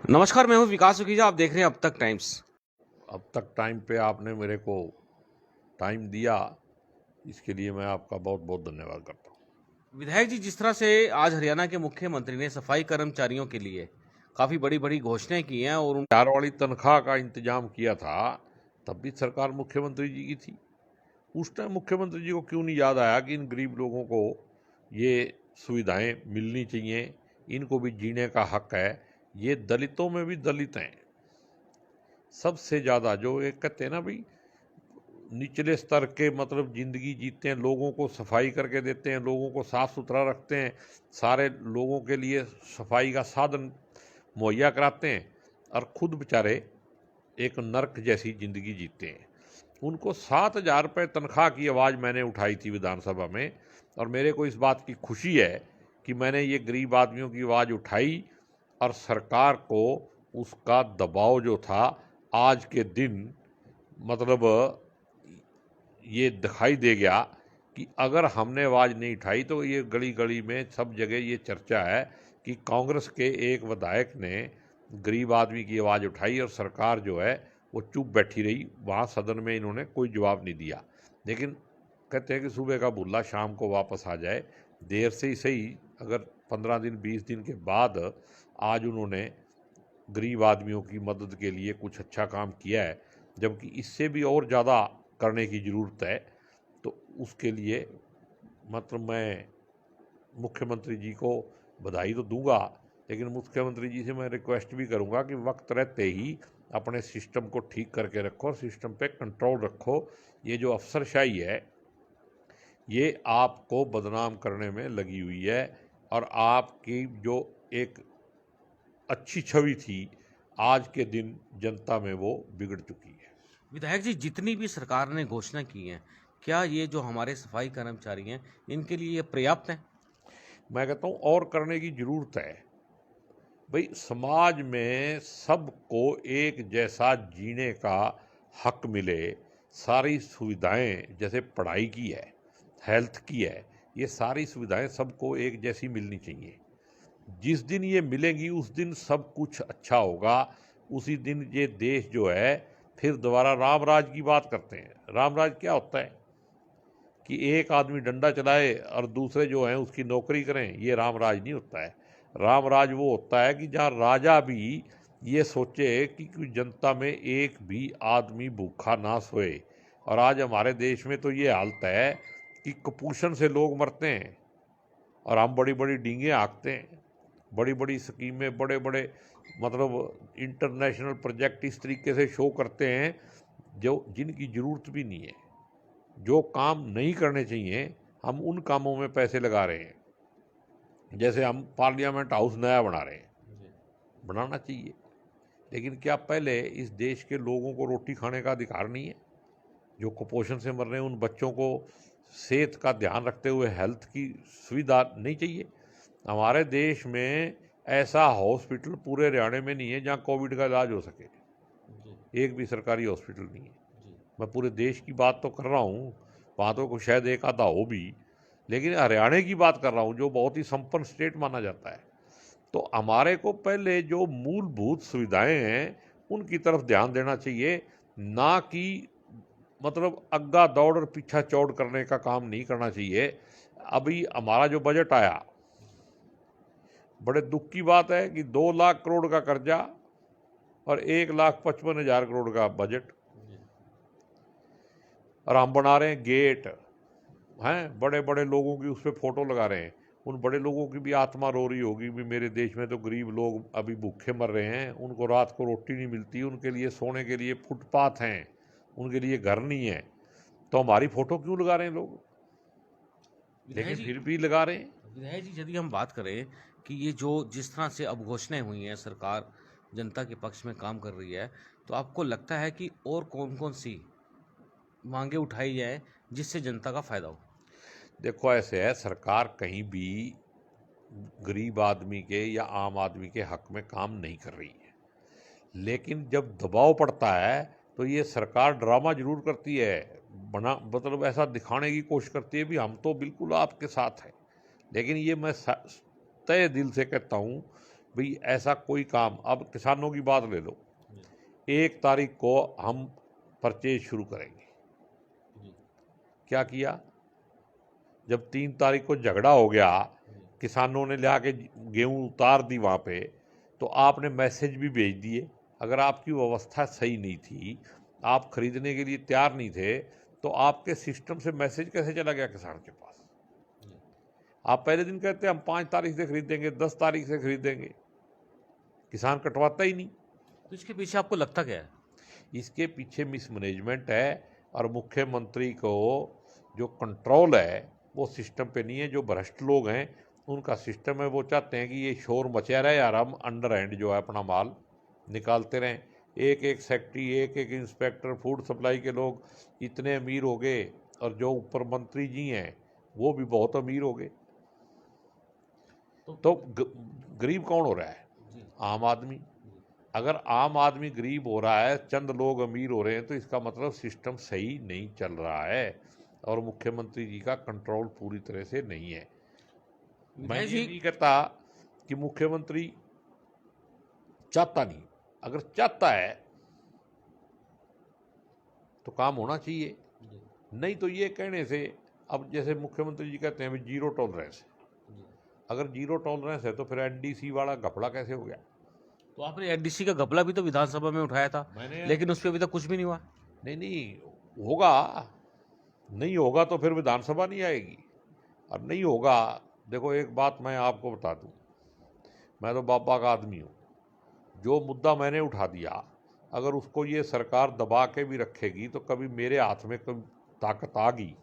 नमस्कार, मैं हूँ विकास सुखीजा। आप देख रहे हैं अब तक टाइम्स। अब तक टाइम पे आपने मेरे को टाइम दिया, इसके लिए मैं आपका बहुत बहुत धन्यवाद करता हूँ। विधायक जी, जिस तरह से आज हरियाणा के मुख्यमंत्री ने सफाई कर्मचारियों के लिए काफी बड़ी बड़ी घोषणाएं की हैं और 4 वाली तनख्वाह का इंतजाम किया था, तब भी सरकार मुख्यमंत्री जी की थी। उस टाइम मुख्यमंत्री जी को क्यों नहीं याद आया कि इन गरीब लोगों को ये सुविधाएं मिलनी चाहिए, इनको भी जीने का हक है। ये दलितों में भी दलित हैं सबसे ज़्यादा, जो एक कहते हैं ना भाई, निचले स्तर के मतलब ज़िंदगी जीते हैं, लोगों को सफाई करके देते हैं, लोगों को साफ़ सुथरा रखते हैं, सारे लोगों के लिए सफाई का साधन मुहैया कराते हैं, और खुद बेचारे एक नर्क जैसी ज़िंदगी जीते हैं। उनको 7,000 रुपये तनख्वाह की आवाज़ मैंने उठाई थी विधानसभा में, और मेरे को इस बात की खुशी है कि मैंने ये गरीब आदमियों की आवाज़ उठाई, और सरकार को उसका दबाव जो था आज के दिन मतलब ये दिखाई दे गया कि अगर हमने आवाज़ नहीं उठाई तो ये गली गली में सब जगह ये चर्चा है कि कांग्रेस के एक विधायक ने गरीब आदमी की आवाज़ उठाई और सरकार जो है वो चुप बैठी रही। वहाँ सदन में इन्होंने कोई जवाब नहीं दिया। लेकिन कहते हैं कि सुबह का बुल्ला शाम को वापस आ जाए। देर से ही सही, अगर 15 दिन 20 दिन के बाद आज उन्होंने गरीब आदमियों की मदद के लिए कुछ अच्छा काम किया है, जबकि इससे भी और ज़्यादा करने की ज़रूरत है। तो उसके लिए मतलब मैं मुख्यमंत्री जी को बधाई तो दूंगा, लेकिन मुख्यमंत्री जी से मैं रिक्वेस्ट भी करूंगा कि वक्त रहते ही अपने सिस्टम को ठीक करके रखो और सिस्टम पे कंट्रोल रखो। ये जो अफसरशाही है ये आपको बदनाम करने में लगी हुई है, और आपकी जो एक अच्छी छवि थी आज के दिन जनता में वो बिगड़ चुकी है। विधायक जी, जितनी भी सरकार ने घोषणा की हैं, क्या ये जो हमारे सफाई कर्मचारी हैं इनके लिए ये पर्याप्त है? मैं कहता हूँ और करने की ज़रूरत है। भाई, समाज में सबको एक जैसा जीने का हक मिले, सारी सुविधाएं जैसे पढ़ाई की है, हेल्थ की है, ये सारी सुविधाएं सबको एक जैसी मिलनी चाहिए। जिस दिन ये मिलेंगी उस दिन सब कुछ अच्छा होगा। उसी दिन ये देश जो है फिर दोबारा राम राज की बात करते हैं। राम राज क्या होता है कि एक आदमी डंडा चलाए और दूसरे जो हैं उसकी नौकरी करें, ये राम राज नहीं होता है। राम राज वो होता है कि जहाँ राजा भी ये सोचे कि जनता में एक भी आदमी भूखा ना सोए। और आज हमारे देश में तो ये हालत है कि कुपोषण से लोग मरते हैं, और हम बड़ी बड़ी डींगे हाँकते हैं, बड़ी बड़ी स्कीमें, बड़े बड़े मतलब इंटरनेशनल प्रोजेक्ट इस तरीके से शो करते हैं जो जिनकी ज़रूरत भी नहीं है। जो काम नहीं करने चाहिए हम उन कामों में पैसे लगा रहे हैं। जैसे हम पार्लियामेंट हाउस नया बना रहे हैं, बनाना चाहिए, लेकिन क्या पहले इस देश के लोगों को रोटी खाने का अधिकार नहीं है? जो कुपोषण से मर रहे हैं उन बच्चों को सेहत का ध्यान रखते हुए हेल्थ की सुविधा नहीं चाहिए? हमारे देश में ऐसा हॉस्पिटल पूरे हरियाणा में नहीं है जहाँ कोविड का इलाज हो सके। एक भी सरकारी हॉस्पिटल नहीं है। मैं पूरे देश की बात तो कर रहा हूँ, वहाँ तो शायद एक आधा हो भी, लेकिन हरियाणा की बात कर रहा हूँ जो बहुत ही संपन्न स्टेट माना जाता है। तो हमारे को पहले जो मूलभूत सुविधाएं हैं उनकी तरफ ध्यान देना चाहिए, ना कि मतलब अग्गा दौड़ और पीछा चौड़ करने का काम नहीं करना चाहिए। अभी हमारा जो बजट आया, बड़े दुख की बात है कि 2 लाख करोड़ का कर्जा और 1,55,000 करोड़ का बजट, और हम बना रहे हैं गेट हैं, बड़े बड़े लोगों की उस पर फोटो लगा रहे हैं। उन बड़े लोगों की भी आत्मा रो रही होगी भी मेरे देश में तो गरीब लोग अभी भूखे मर रहे हैं, उनको रात को रोटी नहीं मिलती, उनके लिए सोने के लिए फुटपाथ हैं, उनके लिए घर नहीं है। तो हमारी फोटो क्यों लगा रहे हैं लोग? विधायक लेकिन जी फिर भी लगा रहे हैं। विधायक जी, यदि हम बात करें कि ये जो जिस तरह से अब घोषणाएं हुई हैं, सरकार जनता के पक्ष में काम कर रही है, तो आपको लगता है कि और कौन कौन सी मांगे उठाई जाए जिससे जनता का फायदा हो? देखो, ऐसे है, सरकार कहीं भी गरीब आदमी के या आम आदमी के हक में काम नहीं कर रही है। लेकिन जब दबाव पड़ता है तो ये सरकार ड्रामा जरूर करती है, बना मतलब ऐसा दिखाने की कोशिश करती है भी हम तो बिल्कुल आपके साथ हैं। लेकिन ये मैं तय दिल से कहता हूँ भाई ऐसा कोई काम, अब किसानों की बात ले लो, 1 तारीख को हम परचेज शुरू करेंगे, क्या किया? जब 3 तारीख को झगड़ा हो गया, किसानों ने ले आके गेहूँ उतार दी वहाँ पे, तो आपने मैसेज भी भेज दिए। अगर आपकी व्यवस्था सही नहीं थी, आप खरीदने के लिए तैयार नहीं थे, तो आपके सिस्टम से मैसेज कैसे चला गया किसान के पास? आप पहले दिन कहते हैं हम 5 तारीख से खरीदेंगे, 10 तारीख से खरीदेंगे, किसान कटवाता ही नहीं। तो इसके पीछे आपको लगता क्या है? इसके पीछे मिसमैनेजमेंट है, और मुख्यमंत्री को जो कंट्रोल है वो सिस्टम पे नहीं है। जो भ्रष्ट लोग हैं उनका सिस्टम है, वो चाहते हैं कि ये शोर मचा रहे यार, हम अंडर हैंड जो है अपना माल निकालते रहें। एक एक सेक्रेटरी, एक एक इंस्पेक्टर, फूड सप्लाई के लोग इतने अमीर हो गए, और जो ऊपर मंत्री जी हैं वो भी बहुत अमीर हो गए। तो गरीब कौन हो रहा है? आम आदमी। अगर आम आदमी गरीब हो रहा है, चंद लोग अमीर हो रहे हैं, तो इसका मतलब सिस्टम सही नहीं चल रहा है, और मुख्यमंत्री जी का कंट्रोल पूरी तरह से नहीं है। मैं ये नहीं कहता कि मुख्यमंत्री चाहता नहीं, अगर चाहता है तो काम होना चाहिए, नहीं तो ये कहने से, अब जैसे मुख्यमंत्री जी कहते हैं जीरो टॉलरेंस, अगर जीरो टॉलरेंस है तो फिर एनडीसी वाला घपला कैसे हो गया? तो आपने एनडीसी का घपला भी तो विधानसभा में उठाया था, लेकिन उस पर अभी तक कुछ भी नहीं हुआ। नहीं होगा, नहीं होगा तो फिर विधानसभा नहीं आएगी, और नहीं होगा। देखो एक बात मैं आपको बता दूं, मैं तो बाबा का आदमी हूँ। जो मुद्दा मैंने उठा दिया, अगर उसको ये सरकार दबा के भी रखेगी, तो कभी मेरे हाथ में कभी ताकत आ गई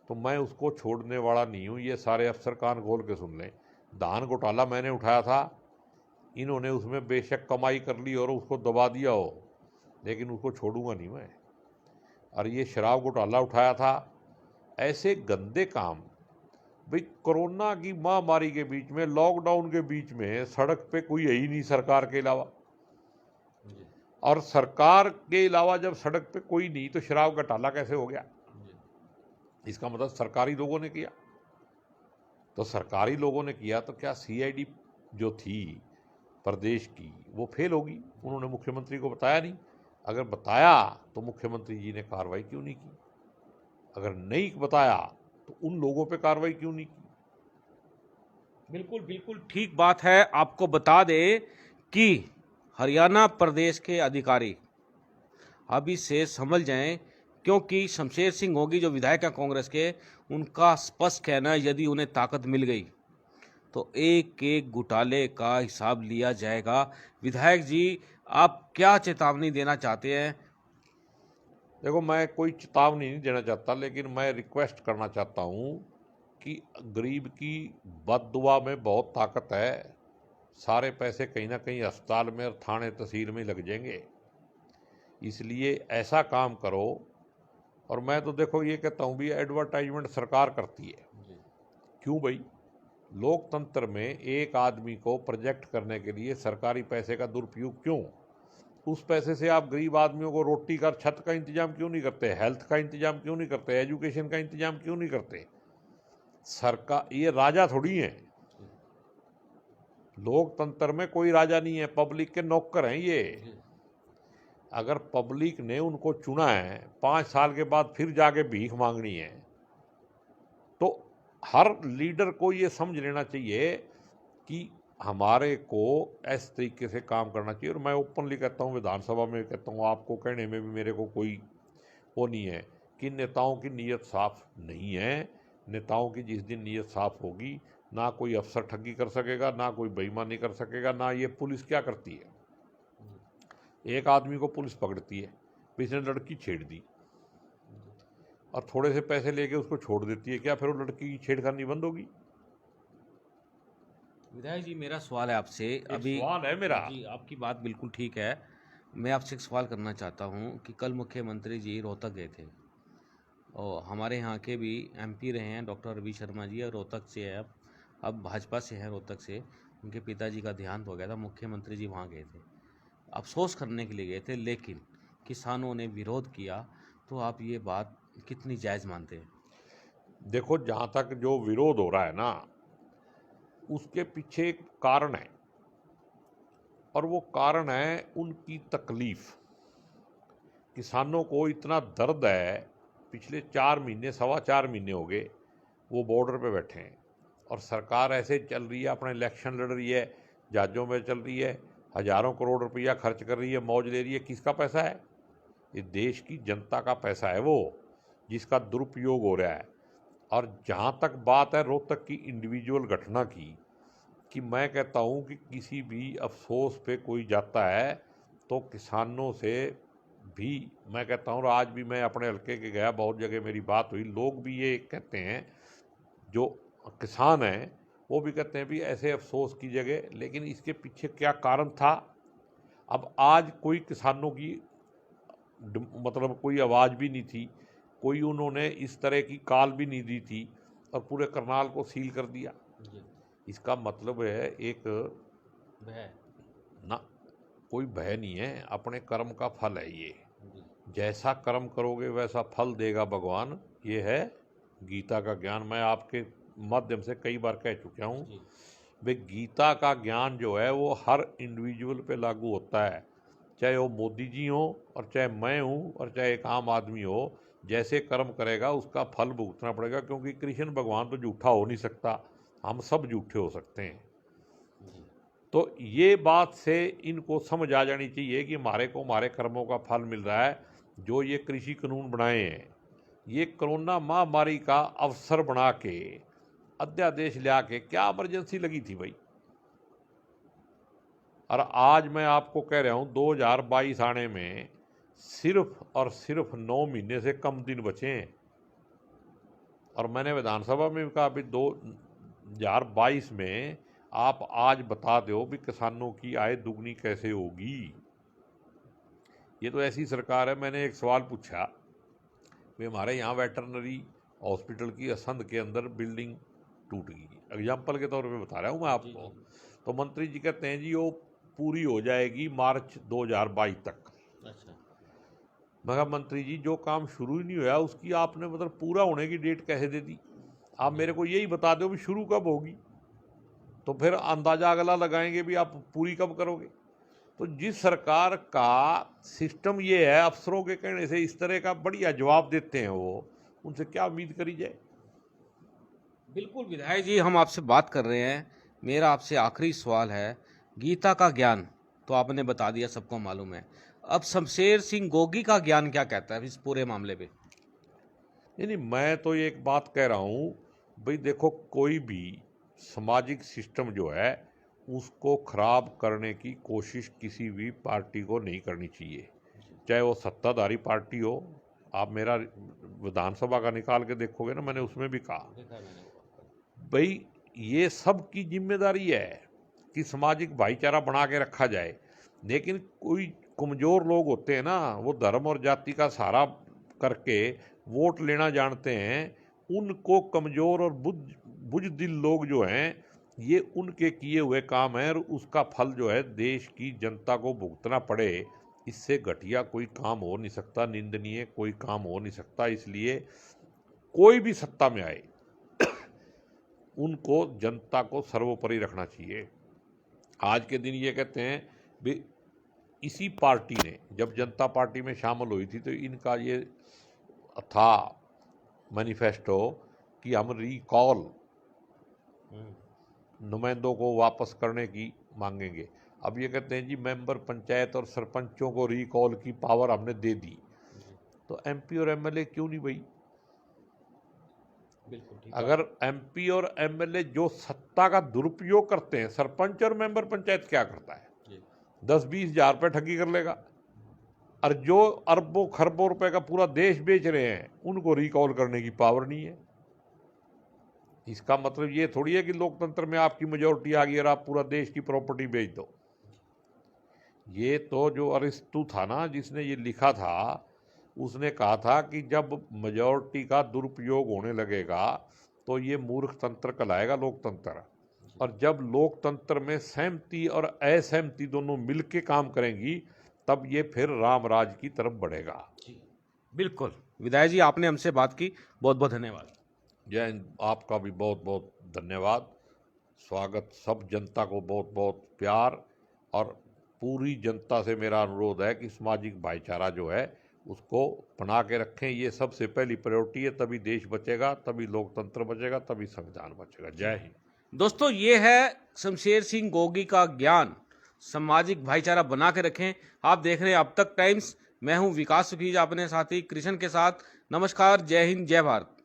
तो मैं उसको छोड़ने वाला नहीं हूँ। ये सारे अफसर कान खोल के सुन लें, धान घोटाला मैंने उठाया था, इन्होंने उसमें बेशक कमाई कर ली और उसको दबा दिया हो, लेकिन उसको छोड़ूंगा नहीं मैं। और ये शराब घोटाला उठाया था, ऐसे गंदे काम। भाई कोरोना की महामारी के बीच में, लॉकडाउन के बीच में सड़क पे कोई है ही नहीं सरकार के अलावा, और सरकार के अलावा जब सड़क पे कोई नहीं तो शराब घोटाला कैसे हो गया? इसका मतलब सरकारी लोगों ने किया। तो सरकारी लोगों ने किया तो क्या सीआईडी जो थी प्रदेश की वो फेल होगी? उन्होंने मुख्यमंत्री को बताया नहीं। अगर बताया तो मुख्यमंत्री जी ने कार्रवाई क्यों नहीं की? अगर नहीं बताया तो उन लोगों पे कार्रवाई क्यों नहीं की? बिल्कुल बिल्कुल ठीक बात है। आपको बता दे कि हरियाणा प्रदेश के अधिकारी अभी से समझ जाएं, क्योंकि शमशेर सिंह होगी जो विधायक हैं कांग्रेस के, उनका स्पष्ट कहना है यदि उन्हें ताकत मिल गई तो एक एक घोटाले का हिसाब लिया जाएगा। विधायक जी, आप क्या चेतावनी देना चाहते हैं? देखो मैं कोई चेतावनी नहीं देना चाहता, लेकिन मैं रिक्वेस्ट करना चाहता हूँ कि गरीब की बददुआ में बहुत ताकत है। सारे पैसे कहीं ना कहीं अस्पताल में और थाने तहसील में लग जाएंगे, इसलिए ऐसा काम करो। और मैं तो देखो ये कहता हूँ भी एडवर्टाइजमेंट सरकार करती है, क्यों भाई? लोकतंत्र में एक आदमी को प्रोजेक्ट करने के लिए सरकारी पैसे का दुरुपयोग क्यों? उस पैसे से आप गरीब आदमियों को रोटी का, छत का इंतजाम क्यों नहीं करते? हेल्थ का इंतजाम क्यों नहीं करते? एजुकेशन का इंतजाम क्यों नहीं करते? सरकार, ये राजा थोड़ी हैं, लोकतंत्र में कोई राजा नहीं है, पब्लिक के नौकर हैं ये। अगर पब्लिक ने उनको चुना है, 5 साल के बाद फिर जाके भीख मांगनी है, तो हर लीडर को ये समझ लेना चाहिए कि हमारे को इस तरीके से काम करना चाहिए। और मैं ओपनली कहता हूँ, विधानसभा में कहता हूँ, आपको कहने में भी मेरे को कोई वो नहीं है कि नेताओं की नीयत साफ नहीं है। नेताओं की जिस दिन नीयत साफ होगी, ना कोई अफसर ठगी कर सकेगा, ना कोई बेईमानी कर सकेगा, ना ये पुलिस क्या करती है। एक आदमी को पुलिस पकड़ती है, इसने लड़की छेड़ दी और थोड़े से पैसे लेके उसको छोड़ देती है, क्या फिर वो लड़की की छेड़खानी बंद होगी? विधायक जी, मेरा सवाल है आपसे। अभी सवाल है मेरा जी, आपकी बात बिल्कुल ठीक है। मैं आपसे एक सवाल करना चाहता हूं कि कल मुख्यमंत्री जी रोहतक गए थे, और हमारे यहाँ के भी एमपी रहे हैं डॉक्टर रवि शर्मा जी, और रोहतक से है, अब भाजपा से हैं रोहतक से। उनके पिताजी का देहांत हो गया था, मुख्यमंत्री जी वहाँ गए थे, अफसोस करने के लिए गए थे, लेकिन किसानों ने विरोध किया। तो आप ये बात कितनी जायज़ मानते हैं? देखो, जहाँ तक जो विरोध हो रहा है ना, उसके पीछे एक कारण है। और वो कारण है उनकी तकलीफ। किसानों को इतना दर्द है, पिछले 4 महीने, 4.25 महीने हो गए वो बॉर्डर पे बैठे हैं, और सरकार ऐसे चल रही है, अपने इलेक्शन लड़ रही है, जहाज़ों में चल रही है, हज़ारों करोड़ रुपया खर्च कर रही है, मौज ले रही है। किसका पैसा है? ये देश की जनता का पैसा है वो, जिसका दुरुपयोग हो रहा है। और जहाँ तक बात है रोहतक की इंडिविजुअल घटना की, कि मैं कहता हूँ कि किसी भी अफसोस पे कोई जाता है तो किसानों से भी, मैं कहता हूँ, और आज भी मैं अपने हल्के के गया, बहुत जगह मेरी बात हुई, लोग भी ये कहते हैं, जो किसान हैं वो भी कहते हैं भी ऐसे अफसोस की जगह, लेकिन इसके पीछे क्या कारण था। अब आज कोई किसानों की मतलब कोई आवाज़ भी नहीं थी, कोई उन्होंने इस तरह की कॉल भी नहीं दी थी, और पूरे करनाल को सील कर दिया। इसका मतलब है एक भय ना, कोई भय नहीं है, अपने कर्म का फल है ये। जैसा कर्म करोगे वैसा फल देगा भगवान, ये है गीता का ज्ञान। मैं आपके माध्यम से कई बार कह चुका हूँ, भाई गीता का ज्ञान जो है वो हर इंडिविजुअल पे लागू होता है, चाहे वो मोदी जी हो और चाहे मैं हूँ और चाहे एक आम आदमी हो। जैसे कर्म करेगा उसका फल भुगतना पड़ेगा, क्योंकि कृष्ण भगवान तो झूठा हो नहीं सकता, हम सब झूठे हो सकते हैं। तो ये बात से इनको समझ आ जानी चाहिए कि हमारे को हमारे कर्मों का फल मिल रहा है। जो ये कृषि कानून बनाए हैं, ये कोरोना महामारी का अवसर बना के अध्यादेश ले आके, क्या इमरजेंसी लगी थी भाई। और आज मैं आपको कह रहा हूँ 2022 आने में सिर्फ और सिर्फ 9 महीने से कम दिन बचे हैं। और मैंने विधानसभा में भी कहा भी 2022 में आप आज बता दो भी किसानों की आय दुगनी कैसे होगी। ये तो ऐसी सरकार है। मैंने एक सवाल पूछा भी हमारे यहाँ वेटरनरी हॉस्पिटल की असंध के अंदर बिल्डिंग टूट गई, एग्जाम्पल के तौर पे बता रहा हूँ मैं आपको। तो मंत्री जी कहते हैं जी वो पूरी हो जाएगी मार्च 2022 तक। अच्छा, मैं कहा मंत्री जी जो काम शुरू ही नहीं हुआ उसकी आपने मतलब पूरा होने की डेट कैसे दे दी? आप मेरे को यही बता दो भी शुरू कब होगी, तो फिर अंदाजा अगला लगाएंगे भी आप पूरी कब करोगे। तो जिस सरकार का सिस्टम ये है, अफसरों के कहने से इस तरह का बढ़िया जवाब देते हैं वो, उनसे क्या उम्मीद करी जाए। बिल्कुल विधायक जी, हम आपसे बात कर रहे हैं। मेरा आपसे आखिरी सवाल है, गीता का ज्ञान तो आपने बता दिया, सबको मालूम है। अब शमशेर सिंह गोगी का ज्ञान क्या कहता है इस पूरे मामले पे? नहीं, मैं तो ये एक बात कह रहा हूँ भाई देखो, कोई भी सामाजिक सिस्टम जो है उसको खराब करने की कोशिश किसी भी पार्टी को नहीं करनी चाहिए, चाहे वो सत्ताधारी पार्टी हो। आप मेरा विधानसभा का निकाल के देखोगे ना, मैंने उसमें भी कहा भाई ये सब की जिम्मेदारी है कि सामाजिक भाईचारा बना के रखा जाए। लेकिन कोई कमज़ोर लोग होते हैं ना, वो धर्म और जाति का सहारा करके वोट लेना जानते हैं, उनको कमज़ोर और बुज़दिल लोग जो हैं, ये उनके किए हुए काम है, और उसका फल जो है देश की जनता को भुगतना पड़े, इससे घटिया कोई काम हो नहीं सकता, निंदनीय कोई काम हो नहीं सकता। इसलिए कोई भी सत्ता में आए उनको जनता को सर्वोपरि रखना चाहिए। आज के दिन ये कहते हैं भी इसी पार्टी ने जब जनता पार्टी में शामिल हुई थी तो इनका ये था मैनिफेस्टो कि हम रिकॉल नुमाइंदों को वापस करने की मांगेंगे। अब ये कहते हैं जी मेंबर पंचायत और सरपंचों को रिकॉल की पावर हमने दे दी, तो एमपी और एमएलए क्यों नहीं भाई? अगर एमपी और एमएलए जो सत्ता का दुरुपयोग करते हैं, सरपंच और मेंबर पंचायत क्या करता है? 10-20 हजार रुपये ठगी कर लेगा, और जो अरबों खरबों रुपए का पूरा देश बेच रहे हैं उनको रिकॉल करने की पावर नहीं है। इसका मतलब ये थोड़ी है कि लोकतंत्र में आपकी मेजोरिटी आ गई और आप पूरा देश की प्रॉपर्टी बेच दो। ये तो जो अरिस्तु था ना, जिसने ये लिखा था, उसने कहा था कि जब मेजॉरिटी का दुरुपयोग होने लगेगा तो ये मूर्ख तंत्र कहलाएगा लोकतंत्र, और जब लोकतंत्र में सहमति और असहमति दोनों मिलके काम करेंगी तब ये फिर रामराज की तरफ बढ़ेगा। बिल्कुल विधायक जी, आपने हमसे बात की, बहुत बहुत धन्यवाद। जय हिंद। आपका भी बहुत बहुत धन्यवाद। स्वागत। सब जनता को बहुत बहुत प्यार और पूरी जनता से मेरा अनुरोध है कि सामाजिक भाईचारा जो है उसको बना के रखें। ये सबसे पहली प्रायोरिटी है, तभी देश बचेगा, तभी लोकतंत्र बचेगा, तभी संविधान बचेगा। जय हिंद। दोस्तों, ये है शमशेर सिंह गोगी का ज्ञान। सामाजिक भाईचारा बना के रखें। आप देख रहे हैं अब तक टाइम्स। मैं हूं विकास सुखीजा अपने साथी कृष्ण के साथ। नमस्कार, जय हिंद, जय भारत।